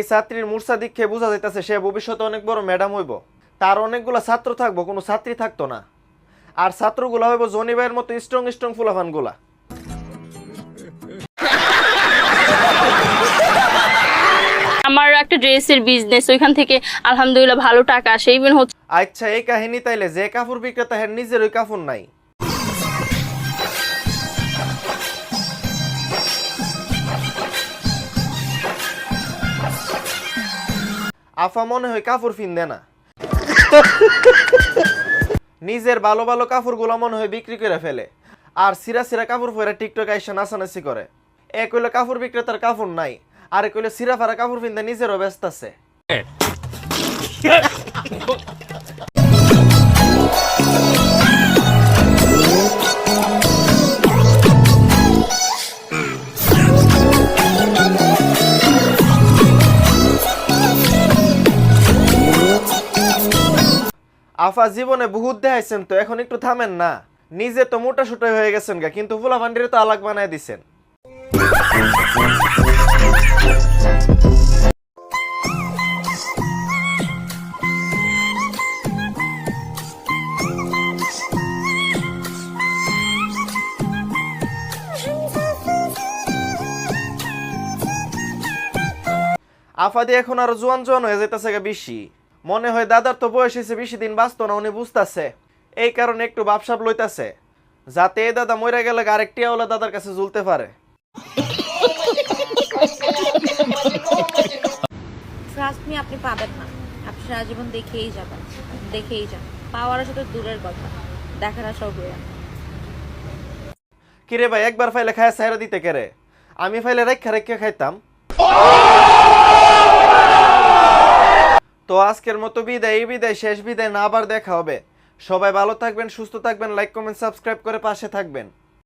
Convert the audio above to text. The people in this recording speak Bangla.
ছাত্রীর মূর্ছা দীক্ষে বোঝা যাইতেছে সে ভবিষ্যতে অনেক বড় ম্যাডাম হইব। তার অনেকগুলা ছাত্র থাকবো, কোনো ছাত্রী থাকতো না। আর ছাত্রগুলা হইব জনি ভাইয়ের মতো স্ট্রং স্ট্রং ফুলাফানগুলা। আমার একটা ড্রেসের বিজনেস, ওইখান থেকে আলহামদুলিল্লাহ ভালো টাকা আসে। ইভেন হচ্ছে আচ্ছা, এই কাহিনী তাইলে যে কাপড় বিক্রেতা হের নিজের ওই কাপড় নাই। আফা মনে হয় কাপড় কিনবে না, নিজের ভালো ভালো কাপড় গুলা মনে হয় বিক্রি করে ফেলে, আর সিরা সিরা কাপড় পরে টিকটক আইসা নাচানাচি করে। এক হইলো কাপড় বিক্রেতার কাপড় নাই, আর এক হইলো সিরা ফারা কাপড় কিনতে নিজেরও ব্যস্ত আছে। আফা জীবনে বহুত দেখাইছেন তো, এখন একটু থামেন না। নিজে তো মোটা সোটা হয়ে গেছেন গা, কিন্তু ফুলা ভান্ডিরে তো আলাগ বানায় দিছেন। আফা দিয়ে এখন আরো জোয়ান জোয়ান হয়ে যেতেছে গা বেশি। মনে হয় দাদার তো বয়স হয়েছে, বেশি দিন বাঁচতো না, উনি বুঝতেছে। এই কারণে একটু বাপসাপ লইতাছে, যাতে এই দাদা মরে গেলে আরেকটি আওলা দাদার কাছে ঝুলতে পারে। ট্রাস্ট মি, আপনি পাবেন না। আপনি সারা জীবন দেখেই যাবেন, দেখেই যান। পাওয়ার সাথে দূরের কথা, দেখার আশাও করে। কিরে ভাই, একবার ফাইলে খায় সাইরা দিতে কেরে? আমি ফাইলে রেখা রেখা খাইতাম। তো আজকের মতো বিদায়, এই বিদায় শেষ বিদায় না, আবার দেখা হবে। সবাই ভালো থাকবেন, সুস্থ থাকবেন, লাইক কমেন্ট সাবস্ক্রাইব করে পাশে থাকবেন।